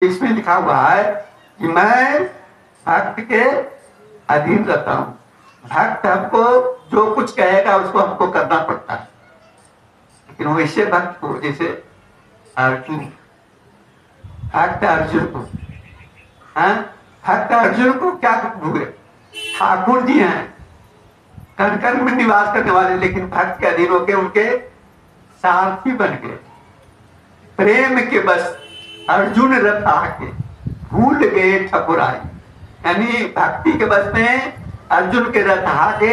इसमें लिखा हुआ है कि मैं भक्त के अधीन रहता हूं। भक्त हमको जो कुछ कहेगा उसको हमको करना पड़ता है। लेकिन वैसे भक्त को, जैसे अर्जुन, भक्त अर्जुन को, हाँ, भक्त अर्जुन को क्या हुए? ठाकुर जी हैं, कण कण में निवास करने वाले, लेकिन भक्त के अधीन होके उनके सारथी बन गए। प्रेम के बस अर्जुन रथ आके भूल गए ठकुराई, यानी भक्ति के बस में अर्जुन के रथ आके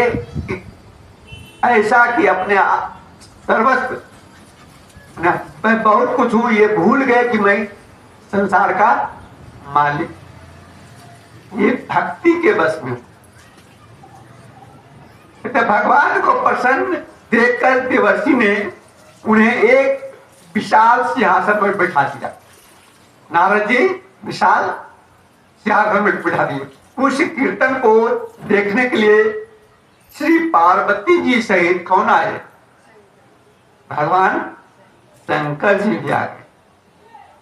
ऐसा कि अपने सर्वस्व, मैं बहुत कुछ हूं, ये भूल गए कि मैं संसार का मालिक। ये भक्ति के बस में। तो भगवान को प्रसन्न देखकर देवर्षि ने उन्हें एक विशाल सिंहासन पर बैठा दिया। नारद जी विशाल सिंहासन में बैठा दिए। उस कीर्तन को देखने के लिए श्री पार्वती जी सहित कौन आए? भगवान शंकर जी भी आ गए।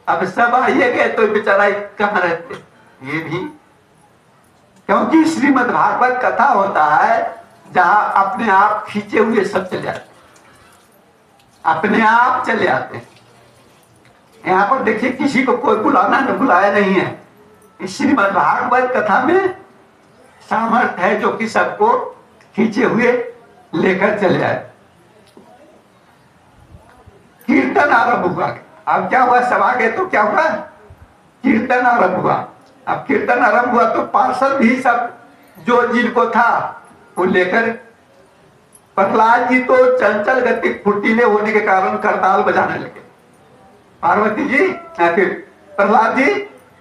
अब सब आइए गए तो बेचारा कहाँ रहते? ये भी, क्योंकि श्रीमद् भागवत कथा होता है जहां अपने आप खींचे हुए सब चले आते, अपने आप चले आते हैं। यहाँ पर देखिए, किसी को कोई बुलाना न बुलाया नहीं है। इस श्रीमद् भागवत कथा में सामर्थ्य है जो कि सबको खींचे हुए लेकर चले आए। कीर्तन आरंभ हुआ। अब क्या हुआ? सब आ गए तो क्या हुआ? कीर्तन आरंभ हुआ। अब कीर्तन आरंभ हुआ तो पार्षद भी सब जो जिनको था वो लेकर, प्रहलाद जी तो चंचल गति फुर्तीले होने के कारण करताल बजाने लगे। पार्वती जी फिर प्रहलाद जी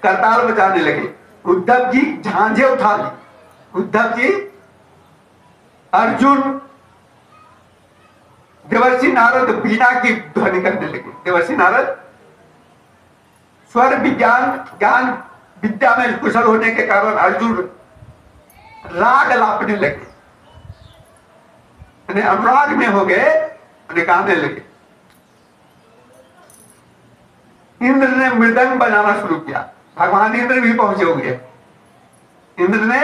करताल बजाने लगे। उद्धव जी झांझे उठा ली। उद्धव जी, अर्जुन, देवर्षि नारद बीना की ध्वनि करने लगे। देवर्षि नारद स्वर विज्ञान ज्ञान विद्या में कुशल होने के कारण अर्जुन राग लापने लगे, अनुराग में हो गए, गाने लगे। इंद्र ने मृदंग बजाना शुरू किया। भगवान इंद्र भी पहुंचे हो गए। इंद्र ने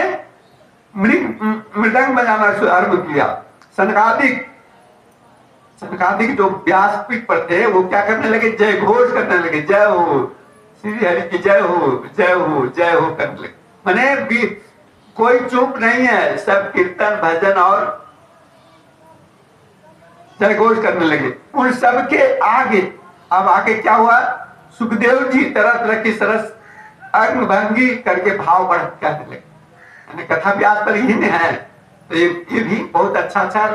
मृदंग बजाना आरंभ किया। सनकादिक जो व्यासपीठ पर थे वो क्या करने लगे? जय घोष करने लगे। जय हो श्री हरि की जय हो, जय हो, जय हो करने लगे। मैंने भी कोई चुप नहीं है, सब कीर्तन भजन और जय घोष करने लगे। उन सबके आगे अब आगे क्या हुआ? सुखदेव जी तरह तरह की सरस अग्न भंगी करके भाव बढ़ कहने लगे। कथा व्यास पर ही है तो ये भी बहुत अच्छा अच्छा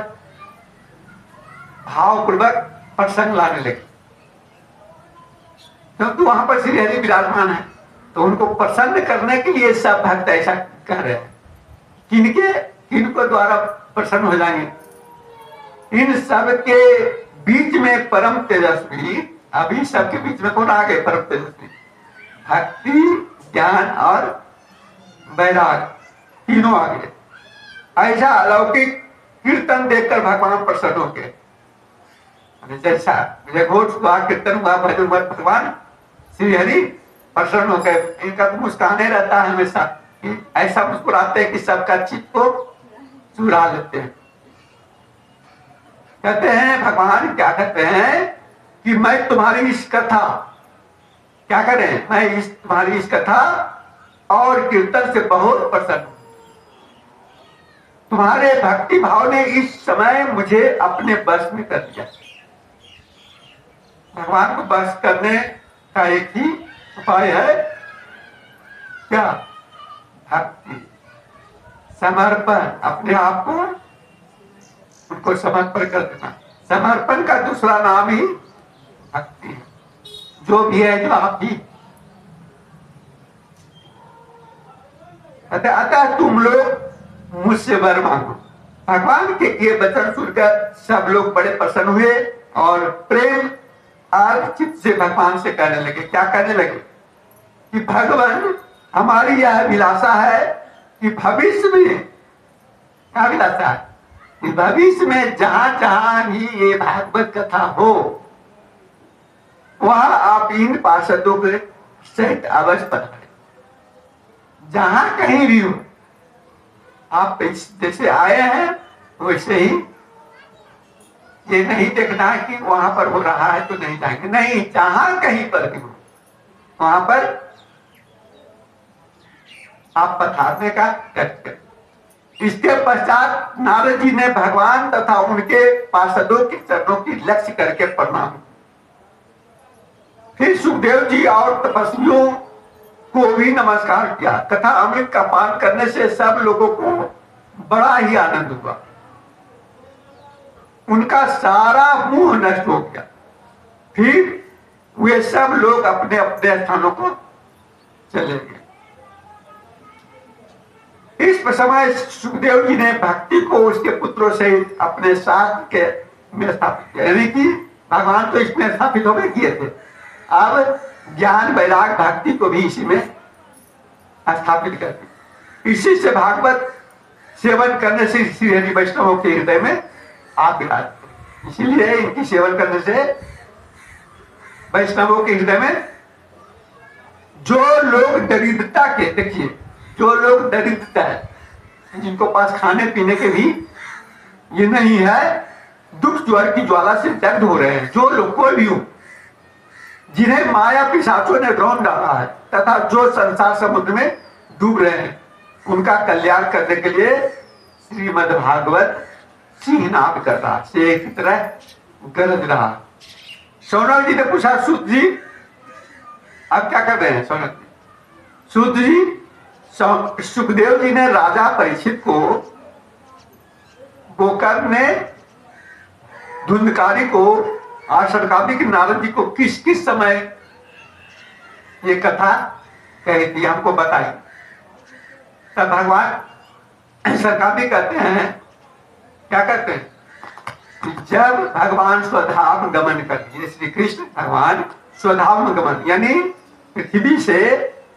भावपूर्वक प्रसंग लाने लगे, क्योंकि वहां पर श्री हरि विराजमान है तो उनको प्रसन्न करने के लिए सब भक्त ऐसा कह रहे हैं। किनको द्वारा प्रसन्न हो जाएंगे? इन सब के बीच में परम तेजस्वी, अभी सबके बीच में कौन आ गए? परम तेजस्वी। भक्ति, ज्ञान और वैराग तीनों आ गए। ऐसा अलौकिक कीर्तन देखकर भगवान प्रसन्न हो गए। जैसा घोष हुआ, कीर्तन हुआ, भजन हुआ, भगवान श्री हरि प्रसन्न हो गए। इनका तो मुस्काने रहता है हमेशा, ऐसा मुस्कुराते हैं कि सबका चित्त को चुरा लेते हैं। कहते हैं भगवान, क्या कहते हैं कि मैं तुम्हारी इस कथा, क्या करें, मैं तुम्हारी इस कथा और कीर्तन से बहुत प्रसन्न हूं। तुम्हारे भक्ति भाव ने इस समय मुझे अपने बस में कर दिया। भगवान को बस करने का एक ही उपाय है, क्या? भक्ति, समर्पण, अपने आप को उनको समर्पण कर देना। समर्पण का दूसरा नाम ही भक्ति है। जो भी है, जो आप भी, अतः तुम लोग मुझसे वर मांगो। भगवान के ये वचन सुनकर सब लोग बड़े प्रसन्न हुए और प्रेम चित्त से भगवान से कहने लगे। क्या कहने लगे? कि भगवान, हमारी यह अभिलाषा है कि भविष्य में, क्या अभिलाषा है? कि भविष्य में जहां जहां भी ये भागवत कथा हो वहां आप इन पार्षदों के सहित अवश्य पधारे। जहां कहीं भी हो, आप जैसे आए हैं वैसे ही, ये नहीं देखना है कि वहां पर हो रहा है तो नहीं जाएंगे, नहीं, जहां कहीं पर भी हो वहां पर आप पधारने का यत्न करें। इसके पश्चात नारद जी ने भगवान तथा उनके पार्षदों के चरणों की लक्ष्य करके प्रणाम। फिर सुखदेव जी और तपस्वियों को भी नमस्कार किया तथा अमृत का पान करने से सब लोगों को बड़ा ही आनंद हुआ। उनका सारा मोह नष्ट हो गया। फिर वे सब लोग अपने अपने स्थानों को चले गए। इस समय सुखदेव जी ने भक्ति को उसके पुत्रों से अपने साथ के में स्थापित किया, यानी कि भगवान तो इसमें स्थापित हो गए किए थे, अब ज्ञान वैराग भक्ति को भी इसी में स्थापित कर दी। इसी से भागवत सेवन करने से श्री हरि वैष्णवों के हृदय में आप विराजते। इसीलिए इनकी सेवन करने से वैष्णवों के हृदय में जो लोग दरिद्रता के, देखिए जो लोग दरिद्रता है, जिनको पास खाने पीने के भी ये नहीं है, दुख ज्वर की ज्वाला से दग्ध हो रहे हैं, जो लोग कोई भी हो, जिन्हें माया पिशाचों ने रौंद डाला है तथा जो संसार समुद्र में डूब रहे हैं, उनका कल्याण करने के लिए श्रीमद् भागवत सिंहनाद कर रहा, शेर की तरह गरज रहा। सोनक जी ने पूछा, सूत जी अब क्या कर रहे हैं? सोनक जी, सूत जी, सुखदेव जी ने राजा परीक्षित को, गोकर्ण ने धुंधकारी को और सनकादिक नारद जी को किस किस समय ये कथा कही थी हमको बताई। तब भगवान सनकादिक कहते हैं, क्या कहते हैं? जब भगवान स्वधाम गमन करते, श्री कृष्ण भगवान स्वधाम गमन यानी पृथ्वी से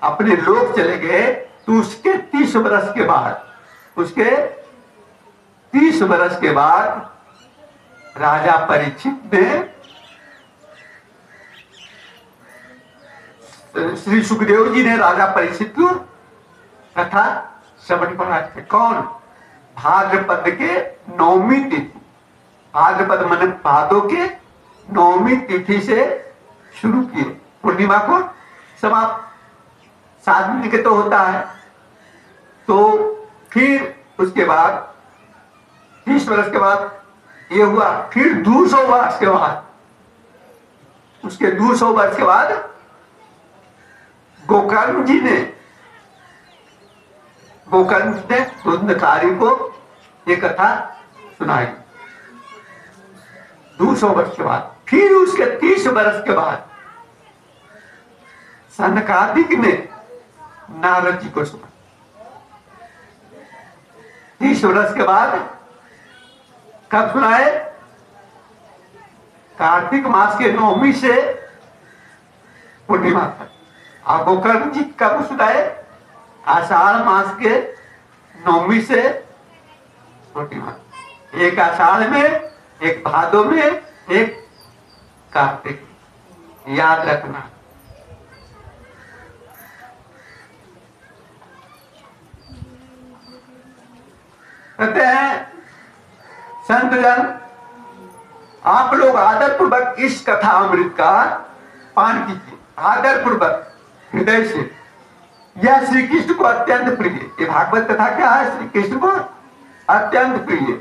अपने लोक चले गए, तो उसके 30 वर्ष के बाद, उसके 30 वर्ष के बाद राजा परीक्षित ने श्री सुखदेव जी ने राजा परीक्षित को कथा श्रवण कराए थे। कौन? भाद्रपद के 9वीं तिथि, भाद्रपद मन भादों के 9वीं तिथि से शुरू किए, पूर्णिमा को समाप्त 7 दिन के तो होता है। तो फिर उसके बाद 30 वर्ष के बाद ये हुआ, फिर 200 वर्ष के बाद, उसके 200 वर्ष के बाद गोकर्ण जी ने धुंधकारी को ये कथा सुनाई। 200 वर्ष के बाद, फिर उसके 30 वर्ष के बाद सनकादिक ने नारद जी को सुना। 30 वर्ष के बाद कब सुनाए? कार्तिक मास के 9वीं से पूर्णिमा तक। और गोकर्ण जी कब सुनाए? आषाढ़ मास के 9वीं से पूर्णिमा। एक आषाढ़ में, एक भादो में, एक कार्तिक, याद रखना। कहते हैं संत जन, आप लोग आदर पूर्वक इस कथा अमृत का पान कीजिए, आदर पूर्वक हृदय से। यह श्री कृष्ण को अत्यंत प्रिय, ये भागवत कथा क्या है? श्री कृष्ण को अत्यंत प्रिय,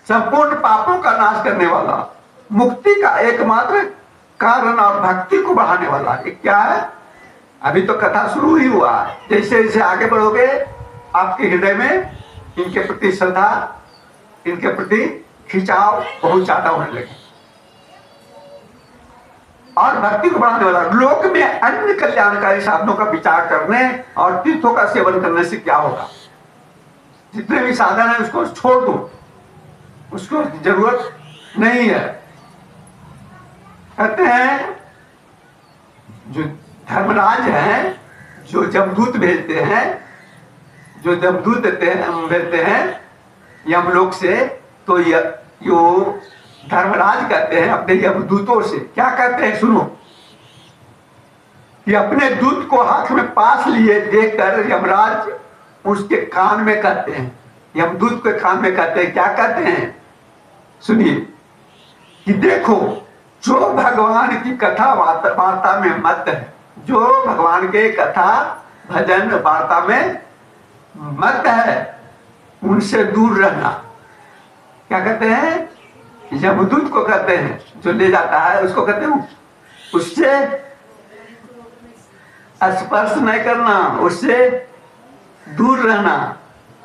संपूर्ण पापों का नाश करने वाला, मुक्ति का एकमात्र कारण और भक्ति को बढ़ाने वाला। ये क्या है? अभी तो कथा शुरू ही हुआ है, जैसे जैसे आगे बढ़ोगे आपके हृदय में इनके प्रति श्रद्धा, इनके प्रति खिंचाव बहुत ज्यादा होने लगे। और भक्ति को बढ़ाने वाला, लोक में अन्य कल्याणकारी साधनों का विचार करने और तीर्थों का सेवन करने से क्या होगा? जितने भी साधन है उसको छोड़ दो, उसको जरूरत नहीं है। कहते हैं जो धर्मराज हैं, जो जमदूत भेजते हैं, जो जमदूत भेजते हैं यमलोक से, तो यो धर्मराज कहते हैं अपने यमदूतों से, क्या कहते हैं? सुनो, कि अपने दूत को हाथ में पास लिए देखकर यमराज उसके कान में कहते हैं, यमदूत के कान में कहते हैं, क्या कहते हैं सुनिए, कि देखो जो भगवान की कथा वार्ता में मत है, जो भगवान के कथा भजन वार्ता में मत है, उनसे दूर रहना। क्या कहते हैं? यमदूत को कहते हैं, जो ले जाता है उसको कहते हैं उससे स्पर्श नहीं करना, उससे दूर रहना।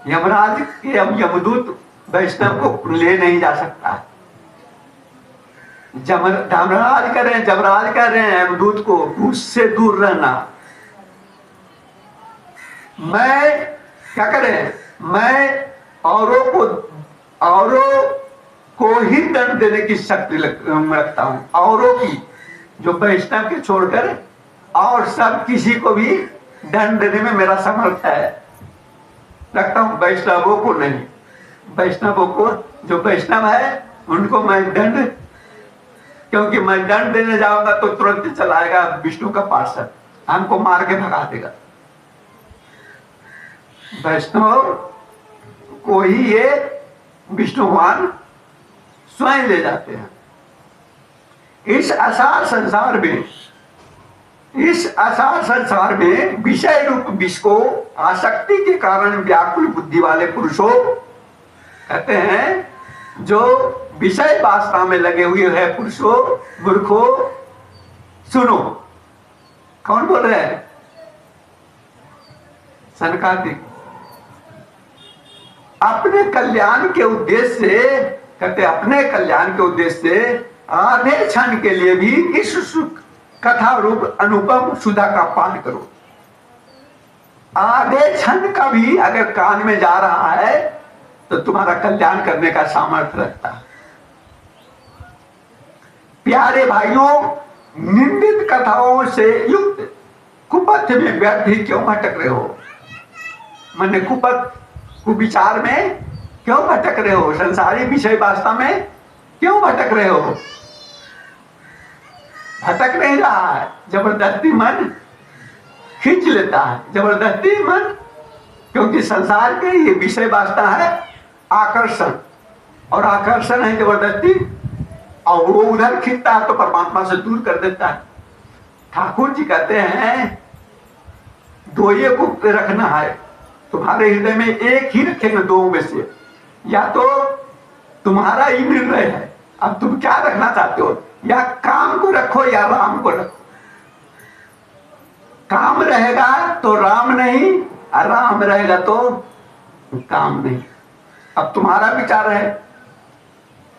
यमराज के यमदूत वैष्णव को ले नहीं जा सकता। धर्मराज कह रहे हैं, जमराज कह रहे हैं यमदूत को उससे दूर रहना। मैं क्या करें, मैं औरों को ही दंड देने की शक्ति रखता हूं, औरों की, जो वैष्णव के छोड़कर और सब किसी को भी दंड देने में मेरा समर्थ है, रखता हूं, वैष्णवों को नहीं। वैष्णवों को, जो वैष्णव है उनको मैं दंड, क्योंकि मैं दंड देने जाऊंगा तो तुरंत चलाएगा विष्णु का पार्षद, हमको मार के भगा देगा। वैष्णव को ही ये विष्णु भगवान स्वयं ले जाते हैं। इस असार संसार में विषय रूप विष को आसक्ति के कारण व्याकुल बुद्धि वाले पुरुषों, कहते हैं जो विषय वासना में लगे हुए हैं पुरुषों, मूर्खों, सुनो। कौन बोल रहे हैं? सनकादिक। अपने कल्याण के उद्देश्य से, कहते अपने कल्याण के उद्देश्य से आधे क्षण के लिए भी इस कथा रूप अनुपम सुधा का पान करो। आधे क्षण का भी अगर कान में जा रहा है तो तुम्हारा कल्याण करने का सामर्थ्य रखता है। प्यारे भाइयों, निंदित कथाओं से युक्त कुपथ में व्यर्थ ही क्यों भटक रहे हो? मैंने कुपथ कुविचार में क्यों भटक रहे हो? संसारी विषय वास्ता में क्यों भटक रहे हो? भटक नहीं रहा है, जबरदस्ती मन खींच लेता है, जबरदस्ती मन, क्योंकि संसार के ये विषय वास्ता है आकर्षण, और आकर्षण है जबरदस्ती, और वो उधर खींचता है तो परमात्मा से दूर कर देता है। ठाकुर जी कहते हैं दो ये को रखना है तुम्हारे हृदय में, एक ही रखेंगे दो में से, या तो तुम्हारा ही निर्णय है, अब तुम क्या रखना चाहते हो, या काम को रखो या राम को रखो। काम रहेगा तो राम नहीं, और राम रहेगा तो काम नहीं। अब तुम्हारा विचार है,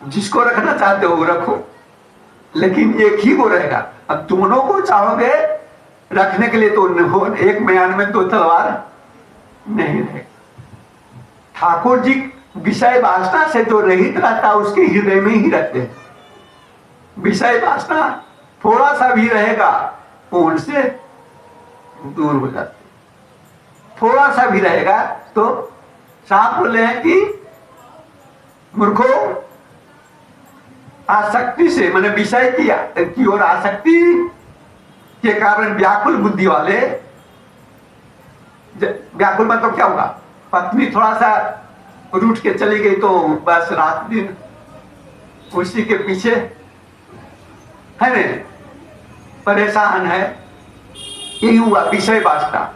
जिसको रखना चाहते हो वो रखो, लेकिन एक ही वो रहेगा। अब दोनों को चाहोगे रखने के लिए तो एक म्यान में दो तलवार नहीं रहेगा। ठाकुर जी विषय वासना से जो रहित रहता है उसके हृदय में ही रहते हैं। विषय वासना थोड़ा सा भी रहेगा वो उनसे दूर हो जाते, थोड़ा सा भी रहेगा तो साफ बोले हैं कि मूर्खों, आसक्ति से, मैंने विषय की ओर आसक्ति के कारण व्याकुल बुद्धि वाले, व्याकुल मतलब क्या होगा? पत्नी थोड़ा सा रूठ के चली गई तो बस रात दिन उसी के पीछे है ना, परेशान है, यही हुआ विषय वास्ता।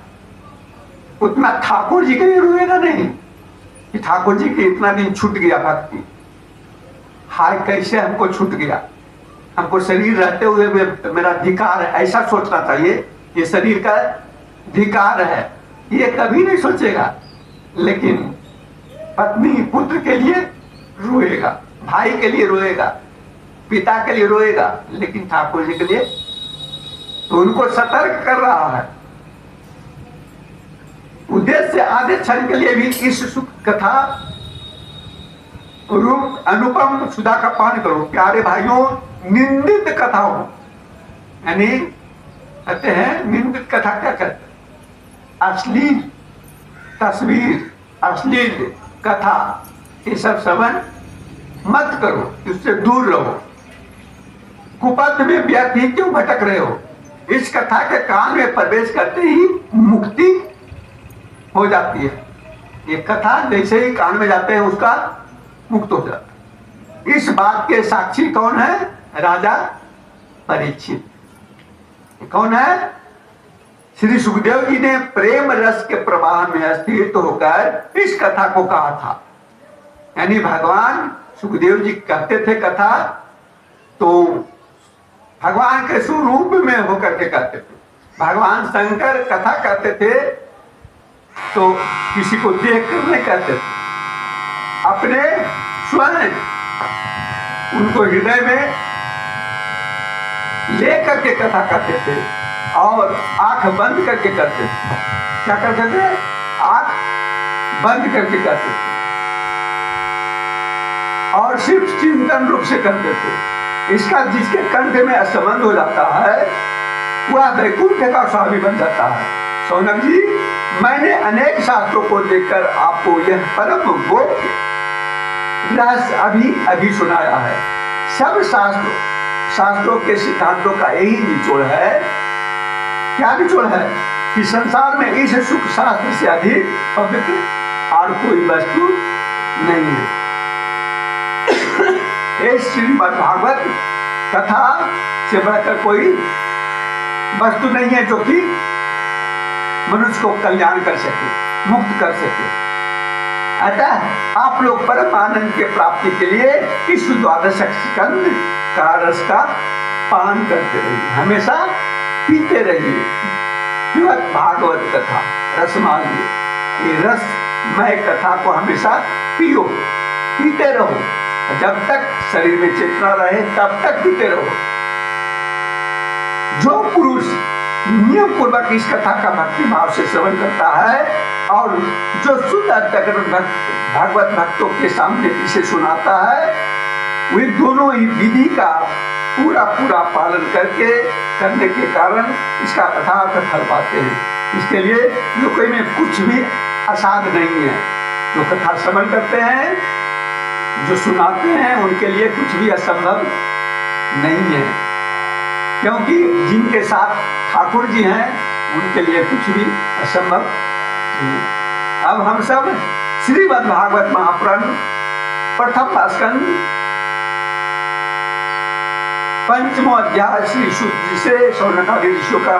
उतना ठाकुर जी के लिए रोएगा नहीं कि ठाकुर जी के इतना दिन छूट गया भक्ति, हाय कैसे हमको छूट गया, हमको शरीर रहते हुए मेरा धिकार है, ऐसा सोचना चाहिए। ये शरीर का धिकार है, ये कभी नहीं सोचेगा। लेकिन पत्नी पुत्र के लिए रोएगा, भाई के लिए रोएगा, पिता के लिए रोएगा, लेकिन ठाकुर जी के लिए तो उनको सतर्क कर रहा है। उद्देश्य आधे क्षण के लिए भी इस सुख कथा रूप अनुपम सुधा का पान करो। प्यारे भाइयों, निंदित कथाओं, यानी कहते हैं निंदित कथा क्या कहते हैं? अश्लील तस्वीर, अश्लील कथा, ये सब श्रवण मत करो, इससे दूर रहो। कुपथ में व्यर्थ ही क्यों भटक रहे हो? इस कथा के कान में प्रवेश करते ही मुक्ति हो जाती है। ये कथा जैसे ही कान में जाते हैं उसका मुक्त हो जाता है। इस बात के साक्षी कौन है? राजा परीक्षित। कौन है? श्री सुखदेव जी ने प्रेम रस के प्रवाह में स्थित होकर इस कथा को कहा था। यानी भगवान सुखदेव जी कहते थे कथा, तो भगवान के स्वरूप में होकर के कहते थे। भगवान शंकर कथा कहते थे तो किसी को देख कर नहीं कहते थे, अपने स्वयं उनको हृदय में ले करके कथा करते थे और आंख बंद करके करते थे। क्या करते थे? आंख बंद करके करते थे और सिर्फ चिंतन रूप से करते थे। इसका जिसके कंठ में संबंध हो जाता है वह वैकुंठ का स्वामी बन जाता है। सौनक जी, मैंने अनेक शास्त्रों को देखकर आपको यह परम गोप्य रहस्य अभी सुनाया है। सब शास्त्रों के सिद्धांतों का यही निचोड़ है। क्या निचोड़ है? कि संसार में इस सुख शास्त्र से अधिक पवित्र और कोई वस्तु नहीं है। श्रीमद् भागवत कथा से बढ़कर कोई वस्तु नहीं है जो कि मनुष्य को कल्याण कर सके, मुक्त कर सके। अतः आप लोग परम आनंद के प्राप्ति के लिए इस द्वादश स्कंद का रस का पान करते रहिए, हमेशा पीते रहिए। श्रीमद् भागवत कथा रसमालिए, ये रसमय कथा को हमेशा पियो, पीते रहो। जब तक शरीर में चेतना रहे तब तक पीते रहो। जो पुरुष नियम पूर्वक इस कथा का भक्ति भाव से श्रवण करता है और जो शुद्ध भागवत भक्तों के सामने इसे सुनाता है, वे दोनों ही विधि का पूरा पालन करने के कारण इसका यथार्थ फल पाते हैं। इसके लिए लोगों में कुछ भी असाध्य नहीं है। जो कथा श्रवण करते हैं, जो सुनाते हैं, उनके लिए कुछ भी असंभव नहीं है, क्योंकि जिनके साथ ठाकुर जी हैं उनके लिए कुछ भी असंभव नहीं। अब हम सब श्रीमद् भागवत महापुराण प्रथम स्कंद पंचमो अध्याय श्री शुद्ध जी से शौनकादि ऋषियों का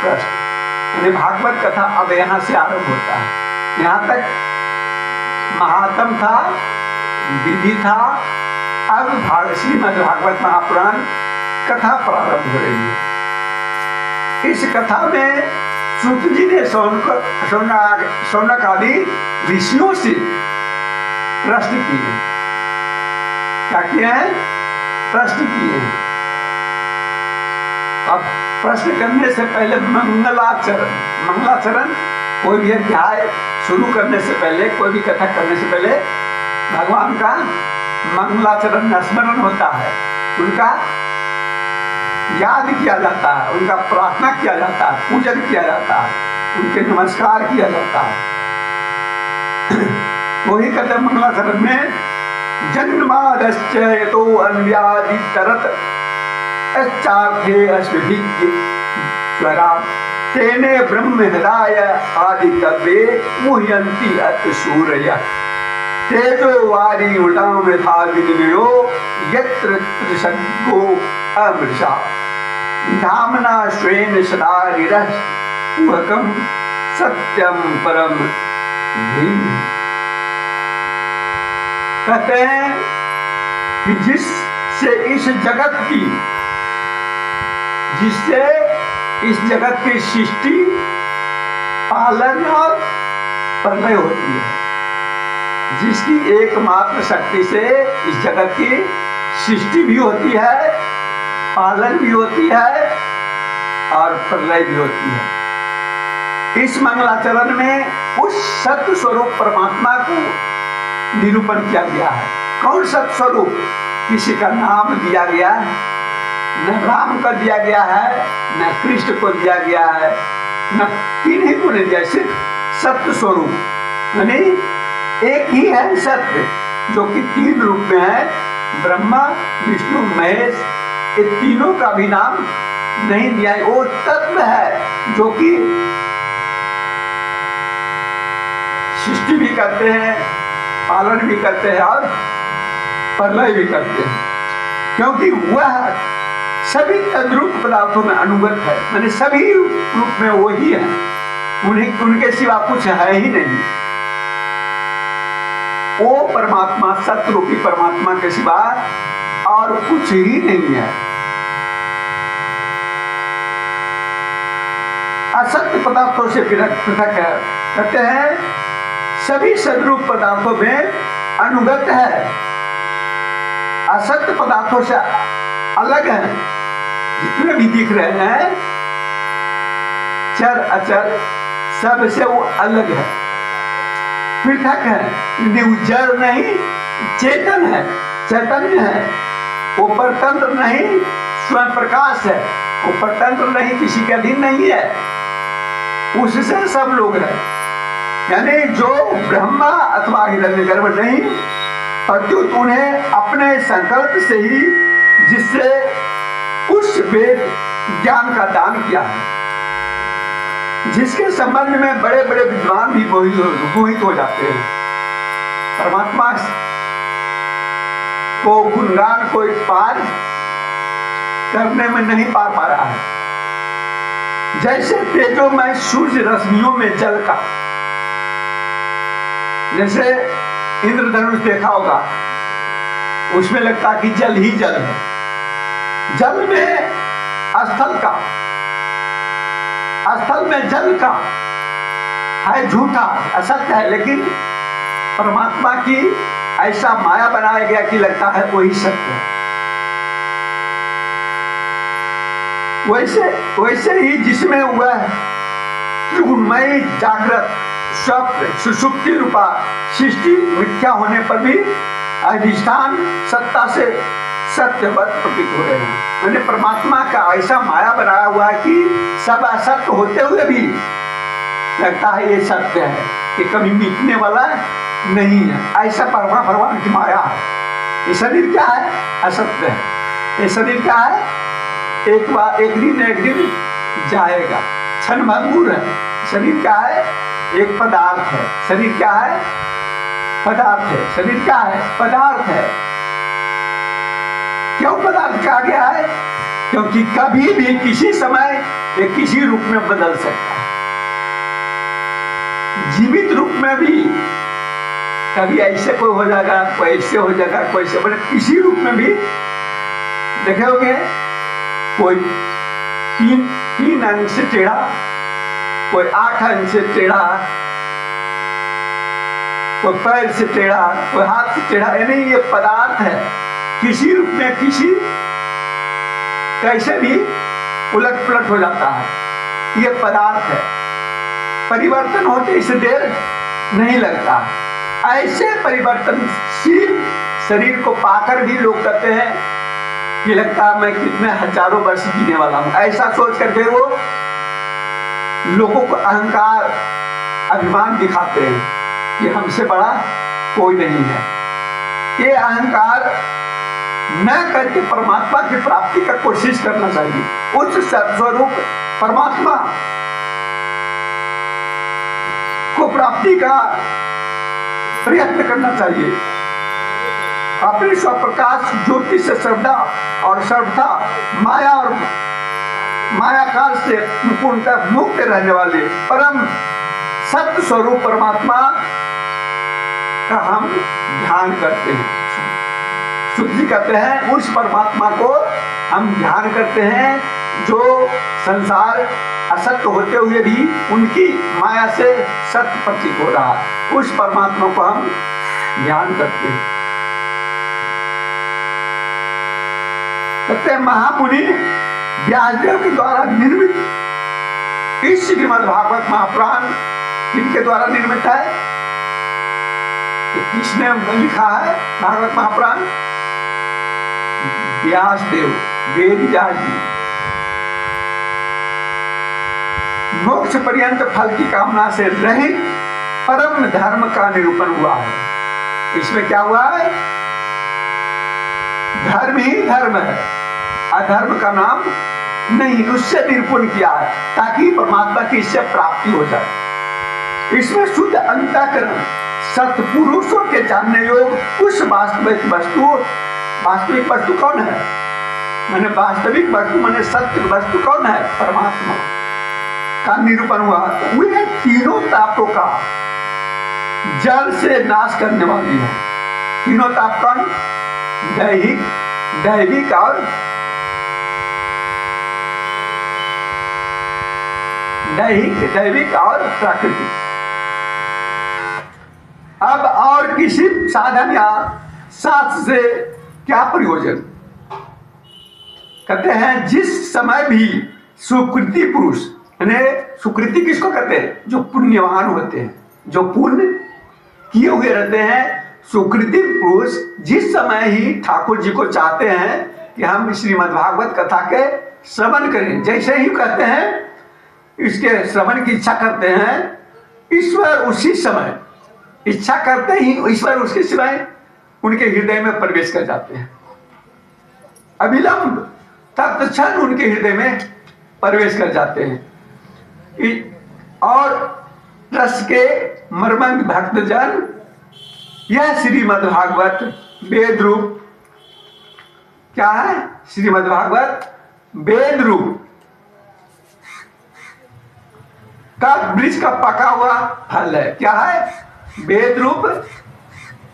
प्रश्न, भागवत कथा अब यहाँ से आरंभ होता है। यहाँ तक महात्म था, विधि था, अब श्रीमद् भागवत महापुराण कथा प्रारंभ हो रही है। इस कथा में सूत जी ने शौनक आदि ऋषियों से प्रश्न किए। क्या किए हैं? प्रश्न किए हैं। अब प्रश्न करने से पहले मंगलाचरण कोई भी अध्याय शुरू करने से पहले, कोई भी कथा करने से पहले भगवान का मंगलाचरण स्मरण होता है, उनका याद किया जाता है, उनका प्रार्थना किया जाता है, पूजन किया जाता है, उनके नमस्कार किया जाता है। वही कहते मंगलाचरण में जन्मादश्च तो अन्व्यादि तरत चार्थे अश्विभिज्ञ स्वरा तेने ब्रह्म हृदय आदि कव्ये मुह्यन्ति अत सूरय तेजो वारी उडाम यथा विनिमयो यत्र त्रिसर्गो अमृषा धामना श्वेन सदा निरस्तुहकं सत्यम परम धीमहि। कहते हैं कि जिससे इस जगत की सृष्टि, पालन और प्रलय होती है, जिसकी एकमात्र शक्ति से इस जगत की सृष्टि भी होती है, पालन भी होती है और प्रलय भी होती है। इस मंगलाचरण में उस सत्य स्वरूप परमात्मा को निरूपण किया गया है। कौन सत्य स्वरूप? किसी का नाम दिया गया है, न राम का दिया गया है, न कृष्ण को दिया गया है, न किन्हीं को नहीं दिया, सिर्फ सत्य स्वरूप, यानी एक ही है सत्य, जो कि तीन रूप में है, ब्रह्मा विष्णु महेश। ये तीनों का भी नाम नहीं दिया है। वो तत्व है जो कि सृष्टि भी करते हैं, पालन भी करते हैं और प्रलय भी करते हैं, क्योंकि वह सभी तद्रूप पदार्थों में अनुगत है, यानी सभी रूप में वही है, उन्हें उनके सिवा कुछ है ही नहीं। वो परमात्मा, सत्य रूपी परमात्मा के सिवा और कुछ ही नहीं है। असत्य पदार्थों से पृथक है, कहते हैं सभी सद्रूप पदार्थों में अनुगत है, असत्य पदार्थों से अलग है। जितने भी दिख रहे हैं चर अचर, सब से वो अलग है, पृथक है, निर्जर नहीं, चेतन है, चैतन्य है। वो परतंत्र नहीं, स्वयं प्रकाश है। वो परतंत्र नहीं, किसी के अधीन नहीं है, उससे सब लोग हैं। यानी जो ब्रह्मा अथवा हिरण्यगर्भ नहीं, प्रत्युत उन्हें अपने संकल्प से ही, जिससे उस वेद ज्ञान का दान किया है, जिसके संबंध में बड़े बड़े विद्वान भी मोहित हो जाते हैं। परमात्मा को गुणगान कोई पार करने में नहीं पा रहा है। जैसे तेजोमय सूर्य रश्मियों में जल का, जैसे इंद्रधनुष देखा होगा, उसमें लगता कि जल ही जल है। जल में स्थल का, स्थल में जल का है, झूठा असत्य है, लेकिन परमात्मा की ऐसा माया बनाया गया कि लगता है वही सत्य है। वैसे ही जिसमें वह त्रिगुणमयी जागृत स्वप्न सुषुप्ति रूपा सृष्टि मिथ्या होने पर भी अधिष्ठान सत्ता से सत्यवत प्रतीत हो रहे हैं। मैंने परमात्मा का ऐसा माया बनाया हुआ है कि सब असत्य होते हुए भी लगता है ये सत्य है, ये कभी मिटने वाला नहीं है। ऐसा भगवान की माया है। ये शरीर क्या है? असत्य है। ये शरीर क्या है? एक दिन जाएगा, क्षण भंगुर है। शरीर क्या है? एक पदार्थ है। शरीर क्या है? पदार्थ है। शरीर क्या है? पदार्थ है। क्यों पदार्थ कहा गया है? क्योंकि कभी भी किसी समय ये किसी रूप में बदल सकता है। जीवित रूप में भी कभी ऐसे कोई हो जाएगा, कोई ऐसे हो जाएगा, कोई ऐसे, मतलब किसी रूप में भी देखे होंगे। कोई तीन अंग से टेढ़ा, कोई 8 अंग से टेढ़ा, कोई पैर से टेढ़ा, कोई हाथ से टेढ़ा। यानी ये पदार्थ है, किसी रूप में किसी कैसे भी उलट पुलट हो जाता है। ये पदार्थ है, परिवर्तन होते इसे देर नहीं लगता। ऐसे परिवर्तनशील शरीर को पाकर भी लोग कहते हैं कि लगता है मैं कितने हजारों वर्ष जीने वाला हूं। ऐसा सोच करके वो लोगों को अहंकार, अभिमान दिखाते हैं कि हमसे बड़ा कोई नहीं है। ये अहंकार न करके परमात्मा की प्राप्ति का कोशिश करना चाहिए। उच्च स्वरूप परमात्मा को प्राप्ति का प्रयत्न करना चाहिए। अपने स्वप्रकाश ज्योति से श्रद्धा और सर्वथा माया और मायाकाल से पूर्णतः मुक्त रहने वाले परम सत्य स्वरूप परमात्मा का हम ध्यान करते हैं। शुद्धि करते हैं उस परमात्मा को हम ध्यान करते हैं, जो संसार असत्य होते हुए भी उनकी माया से सत्य प्रतीत हो रहा है। उस परमात्मा को हम ध्यान करते हैं। कहते हैं महामुनि व्यासदेव के द्वारा निर्मित इस श्रीमद्भागवत महापुराण किनके द्वारा निर्मित है? तो किसने लिखा है भागवत महापुराण? व्यासदेव, वेद व्यास जी। मोक्ष पर्यंत फल की कामना से रहित परम धर्म का निरूपण हुआ है। इसमें क्या हुआ है? धर्म ही धर्म है, अधर्म का नाम नहीं, उससे निरूपण किया है ताकि परमात्मा की इससे प्राप्ति हो जाए। इसमें शुद्ध अंतःकरण सत्पुरुषों के जानने योग उस वास्तविक वस्तु कौन है? मैंने वास्तविक वस्तु मैंने सत्य वस्तु कौन है? परमात्मा का निरूपण हुआ। वे तीनों तापों का जल से नाश करने वाली है। तीनों ताप कौन? दैहिक और दैविक और प्राकृतिक। अब और किसी साधन या शास्त्र से क्या प्रयोजन? कहते हैं जिस समय भी सुकृति पुरुष, सुकृति किसको कहते हैं? जो पुण्यवान होते हैं, जो पुण्य किए हुए रहते हैं। सुकृति पुरुष जिस समय ही ठाकुर जी को चाहते हैं कि हम श्रीमद्भागवत कथा के श्रवण करें, जैसे ही कहते हैं इसके श्रवण की इच्छा करते हैं, ईश्वर उसी समय इच्छा करते ही ईश्वर उसके समय उनके हृदय में प्रवेश कर जाते हैं। अविलंब तत्क्षण उनके हृदय में प्रवेश कर जाते हैं। और रस के मर्मंग भक्तजन यह श्रीमद्भागवत वेद रूप क्या है? श्रीमद्भागवत वेद रूप का वृक्ष का पका हुआ फल है। क्या है? वेद रूप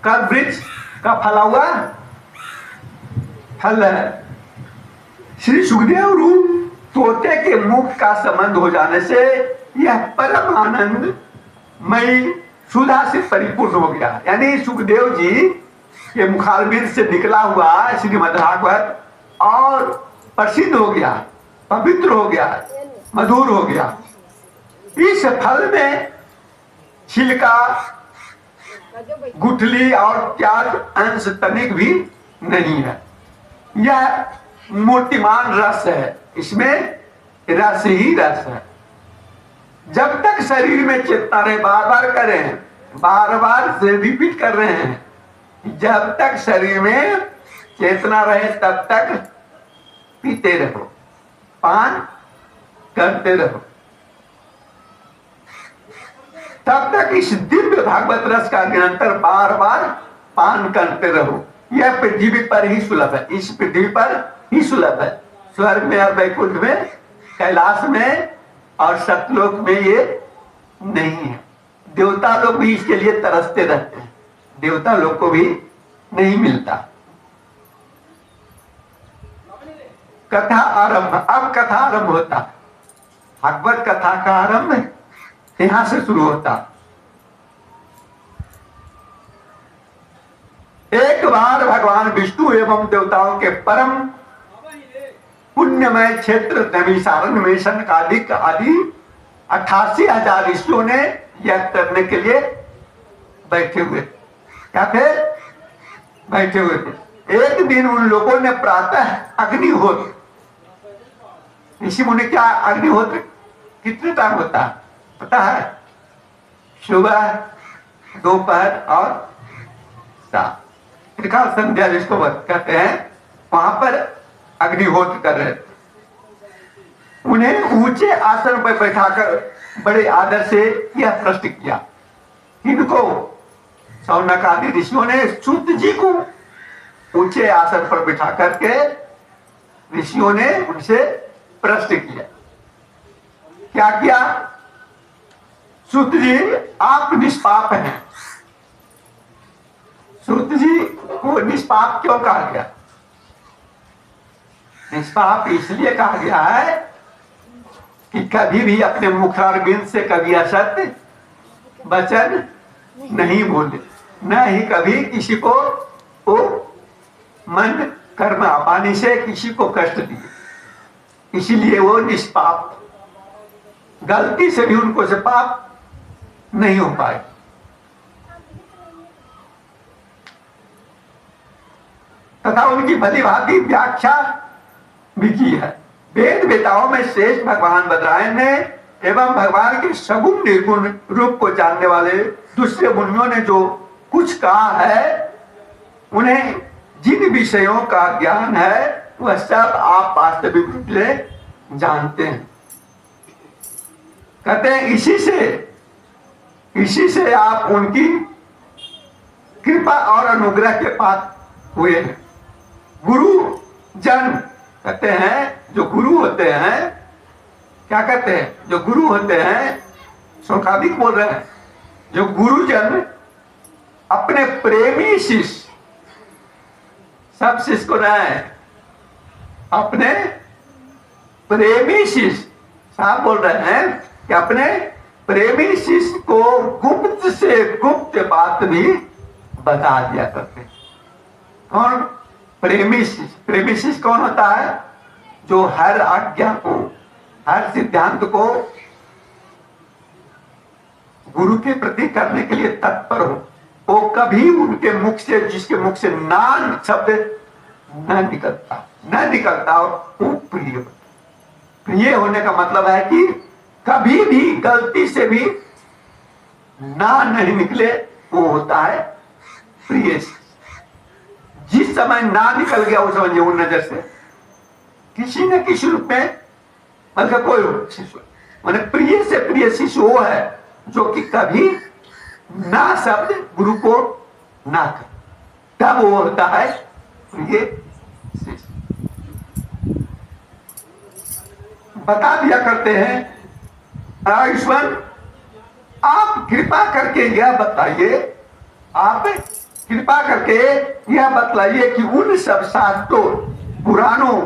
का वृक्ष का फला हुआ फल है। श्री सुखदेव रूप तोते के मुख का संबंध हो जाने से यह परम आनंद मई सुधा से परिपूर्ण हो गया। यानी सुखदेव जी के मुखारबिंद से निकला हुआ श्रीमद्भागवत और प्रसिद्ध हो गया, पवित्र हो गया, मधुर हो गया। इस फल में छिलका, गुठली और त्याग अंश तनिक भी नहीं है। यह मूर्तिमान रस है, इसमें रस ही रस है। जब तक शरीर में चेतना रहे, बार बार कर रहे हैं, बार बार से रिपीट कर रहे हैं, जब तक शरीर में चेतना रहे तब तक पीते रहो, पान करते रहो, तब तक इस दिव्य भागवत रस का निरंतर बार बार पान करते रहो। यह पृथ्वी पर ही सुलभ है, इस पृथ्वी पर ही सुलभ है। स्वर्ग में और वैकुंठ में, कैलाश में और सतलोक में ये नहीं है। देवता लोग भी इसके लिए तरसते रहते हैं, देवता लोग को भी नहीं मिलता। कथा आरंभ, अब कथा आरंभ होता, भागवत कथा का आरंभ यहां से शुरू होता। एक बार भगवान विष्णु एवं देवताओं के परम पुण्यमय क्षेत्र नैमिषारण्य में सनकादिक आदि 88,000 ऋषियों ने यज्ञ करने के लिए बैठे हुए। क्या थे? बैठे हुए थे। एक दिन उन लोगों ने प्रातः अग्निहोत्र, ऋषि मुनि क्या अग्निहोत्र कितने टाइम होता है पता है? सुबह, दोपहर और शाम, संध्या जिसको कहते हैं, वहां पर अग्निहोत्र कर रहे थे। उन्हें ऊंचे आसन पर बैठाकर बड़े आदर से यह प्रश्न किया। इनको शौनक आदि ऋषियों ने सूत जी को ऊंचे आसन पर बिठा करके ऋषियों ने उनसे प्रश्न किया। क्या किया? सूत जी आप निष्पाप हैं। सूत जी को निष्पाप क्यों कहा गया? निष्पाप इसलिए कहा गया है कि कभी भी अपने मुखारबिंद से कभी असत्य वचन नहीं बोले, न ही कभी किसी को मन कर्म आपानी से किसी को कष्ट दिए, इसीलिए वो निष्पाप, गलती से भी उनको से पाप नहीं हो पाए। तथा उनकी भली भांति व्याख्या भी की है। वेद वेताओं में श्रेष्ठ भगवान बदरायण ने एवं भगवान के सगुण निर्गुण रूप को जानने वाले दूसरे मुनियों ने जो कुछ कहा है, उन्हें जिन विषयों का ज्ञान है वह सब आप वास्तविक रूप से जानते हैं। कहते हैं इसी से आप उनकी कृपा और अनुग्रह के पात्र हुए हैं। गुरु जन कहते हैं, जो गुरु होते हैं, क्या कहते हैं, जो गुरु होते हैं, स्वाभाविक बोल रहे हैं, जो गुरुजन अपने प्रेमी शिष्य, सब शिष्य को रहे हैं, अपने प्रेमी शिष्य, साहब बोल रहे हैं कि अपने प्रेमी शिष्य को गुप्त से गुप्त बात भी बता दिया करते हैं। कौन प्रेमी शिष्य? प्रेमी शिष्य कौन होता है? जो हर आज्ञा को, हर सिद्धांत को गुरु के प्रति करने के लिए तत्पर हो। वो कभी उनके मुख से, जिसके मुख से नान शब्द न निकलता और वो प्रिय होने का मतलब है कि कभी भी गलती से भी ना नहीं निकले, वो होता है प्रिय। जिस समय ना निकल गया, वो समझिए उन नजर से किसी न किसी रूप में, मतलब कोई शिशु, मैंने प्रिय से प्रिय शिशु वो है जो कि कभी ना शब्द गुरु को ना कर, तब वो होता है प्रिय शिष्य। बता दिया करते हैं, ईश्वर आप कृपा करके यह बताइए, आप कृपा करके यह बतलाइए कि उन सब शास्त्रों, पुराणों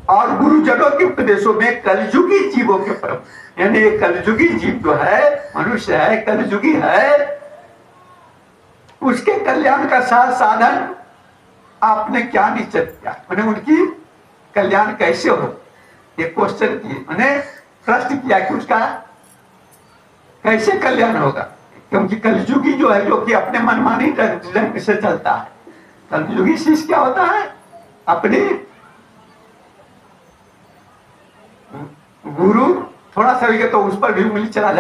और गुरुजनों के उपदेशों में कलयुगी जीवों के परम, यानी ये कलयुगी जीव जो है, मनुष्य है, कलयुगी है, उसके कल्याण का साधन आपने क्या निश्चित किया? मैंने उनकी कल्याण कैसे हो, ये क्वेश्चन किए, मैंने प्रश्न किया कि उसका कैसे कल्याण होगा। क्योंकि कलयुगी जो है, जो कि अपने मनमानी ढंग से चलता है, कलयुगी शिष्य क्या होता है? अपने गुरु थोड़ा सा भी तो उस पर भी उंगली चला जाए।